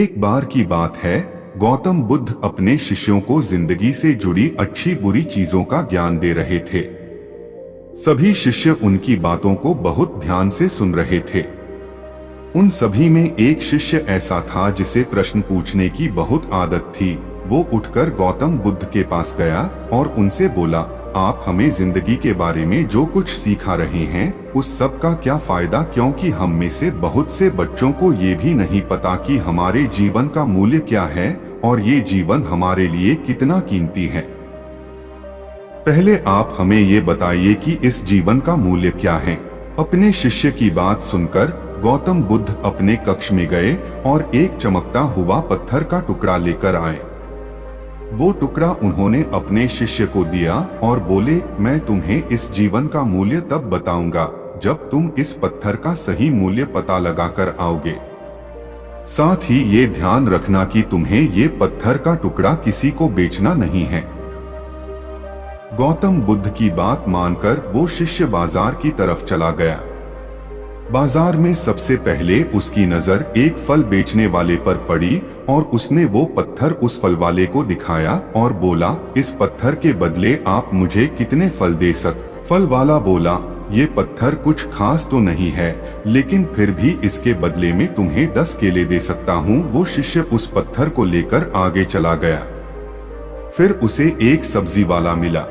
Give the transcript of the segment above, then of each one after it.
एक बार की बात है, गौतम बुद्ध अपने शिष्यों को जिंदगी से जुड़ी अच्छी बुरी चीजों का ज्ञान दे रहे थे। सभी शिष्य उनकी बातों को बहुत ध्यान से सुन रहे थे। उन सभी में एक शिष्य ऐसा था जिसे प्रश्न पूछने की बहुत आदत थी। वो उठकर गौतम बुद्ध के पास गया और उनसे बोला, आप हमें जिंदगी के बारे में जो कुछ सिखा रहे हैं उस सब का क्या फायदा, क्योंकि हम में से बहुत से बच्चों को ये भी नहीं पता कि हमारे जीवन का मूल्य क्या है और ये जीवन हमारे लिए कितना कीमती है। पहले आप हमें ये बताइए कि इस जीवन का मूल्य क्या है। अपने शिष्य की बात सुनकर गौतम बुद्ध अपने कक्ष में गए और एक चमकता हुआ पत्थर का टुकड़ा लेकर आए। वो टुकड़ा उन्होंने अपने शिष्य को दिया और बोले, मैं तुम्हें इस जीवन का मूल्य तब बताऊंगा जब तुम इस पत्थर का सही मूल्य पता लगाकर आओगे। साथ ही ये ध्यान रखना कि तुम्हें ये पत्थर का टुकड़ा किसी को बेचना नहीं है। गौतम बुद्ध की बात मानकर वो शिष्य बाजार की तरफ चला गया। बाजार में सबसे पहले उसकी नजर एक फल बेचने वाले पर पड़ी और उसने वो पत्थर उस फल वाले को दिखाया और बोला, इस पत्थर के बदले आप मुझे कितने फल दे सकते? फल वाला बोला, ये पत्थर कुछ खास तो नहीं है, लेकिन फिर भी इसके बदले में तुम्हें 10 केले दे सकता हूँ। वो शिष्य उस पत्थर को लेकर आगे चला गया। फिर उसे एक सब्जी वाला मिला।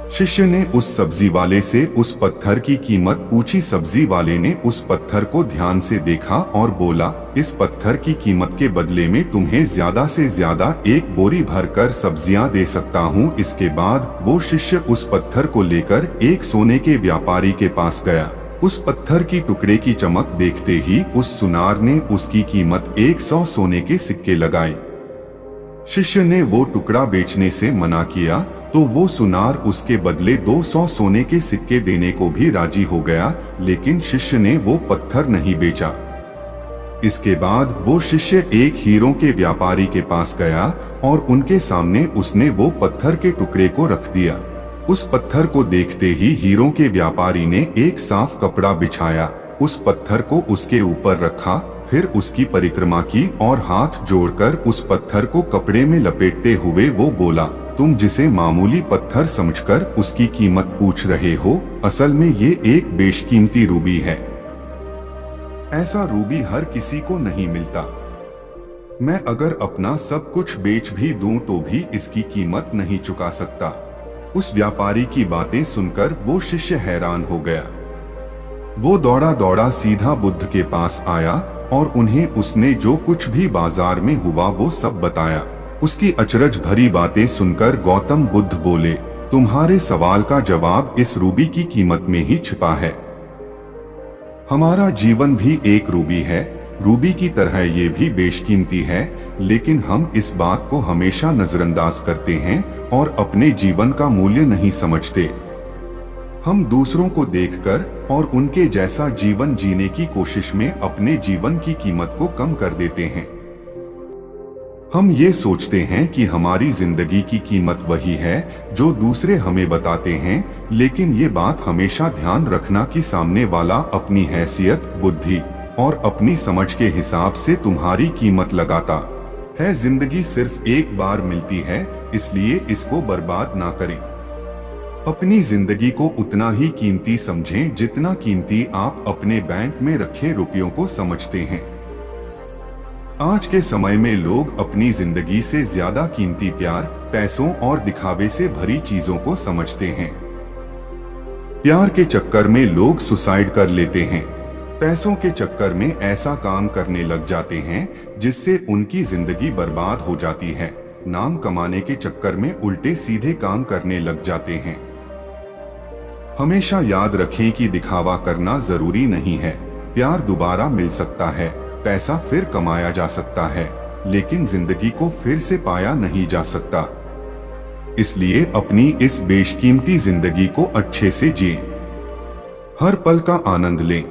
शिष्य ने उस सब्जी वाले से उस पत्थर की कीमत पूछी। सब्जी वाले ने उस पत्थर को ध्यान से देखा और बोला, इस पत्थर की कीमत के बदले में तुम्हें ज्यादा से ज्यादा 1 बोरी भरकर सब्जियां दे सकता हूँ। इसके बाद वो शिष्य उस पत्थर को लेकर एक सोने के व्यापारी के पास गया। उस पत्थर की टुकड़े की चमक देखते ही उस सुनार ने उसकी कीमत 100 सोने के सिक्के लगाए। शिष्य ने वो टुकड़ा बेचने से मना किया तो वो सुनार उसके बदले 200 सोने के सिक्के देने को भी राजी हो गया, लेकिन शिष्य ने वो पत्थर नहीं बेचा। इसके बाद वो शिष्य एक हीरों के व्यापारी के पास गया और उनके सामने उसने वो पत्थर के टुकड़े को रख दिया। उस पत्थर को देखते ही हीरों के व्यापारी ने एक साफ कपड़ा बिछाया, उस पत्थर को उसके ऊपर रखा, फिर उसकी परिक्रमा की और हाथ जोड़कर उस पत्थर को कपड़े में लपेटते हुए वो बोला, तुम जिसे मामूली पत्थर समझकर उसकी कीमत पूछ रहे हो, असल में ये एक बेशकीमती रूबी है। ऐसा रूबी हर किसी को नहीं मिलता। मैं अगर अपना सब कुछ बेच भी दूं तो भी इसकी कीमत नहीं चुका सकता। उस व्यापारी की बातें सुनकर वो शिष्य हैरान हो गया। वो दौड़ा दौड़ा सीधा बुद्ध के पास आया और उन्हें उसने जो कुछ भी बाजार में हुआ वो सब बताया। उसकी अचरज भरी बातें सुनकर गौतम बुद्ध बोले, तुम्हारे सवाल का जवाब इस रूबी की कीमत में ही छिपा है। हमारा जीवन भी एक रूबी है, रूबी की तरह ये भी बेशकीमती है, लेकिन हम इस बात को हमेशा नजरअंदाज करते हैं और अपने जीवन का मूल्य नहीं समझते। हम दूसरों को देखकर और उनके जैसा जीवन जीने की कोशिश में अपने जीवन की कीमत को कम कर देते हैं। हम ये सोचते हैं कि हमारी जिंदगी की कीमत वही है जो दूसरे हमें बताते हैं, लेकिन ये बात हमेशा ध्यान रखना कि सामने वाला अपनी हैसियत, बुद्धि और अपनी समझ के हिसाब से तुम्हारी कीमत लगाता है। जिंदगी सिर्फ एक बार मिलती है, इसलिए इसको बर्बाद ना करें। अपनी जिंदगी को उतना ही कीमती समझें जितना कीमती आप अपने बैंक में रखे रुपयों को समझते हैं। आज के समय में लोग अपनी जिंदगी से ज्यादा कीमती प्यार, पैसों और दिखावे से भरी चीजों को समझते हैं। प्यार के चक्कर में लोग सुसाइड कर लेते हैं। पैसों के चक्कर में ऐसा काम करने लग जाते हैं जिससे उनकी जिंदगी बर्बाद हो जाती है। नाम कमाने के चक्कर में उल्टे सीधे काम करने लग जाते हैं। हमेशा याद रखें कि दिखावा करना जरूरी नहीं है। प्यार दोबारा मिल सकता है, पैसा फिर कमाया जा सकता है, लेकिन जिंदगी को फिर से पाया नहीं जा सकता। इसलिए अपनी इस बेशकीमती जिंदगी को अच्छे से जिएं। हर पल का आनंद लें।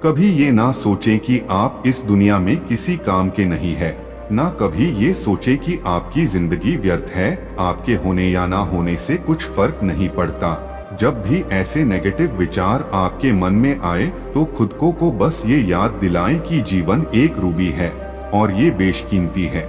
कभी ये ना सोचें कि आप इस दुनिया में किसी काम के नहीं है, ना कभी ये सोचें कि आपकी जिंदगी व्यर्थ है। आपके होने या ना होने से कुछ फर्क नहीं पड़ता। जब भी ऐसे नेगेटिव विचार आपके मन में आए तो खुद को बस ये याद दिलाएं कि जीवन एक रूबी है, और ये बेशकीमती है।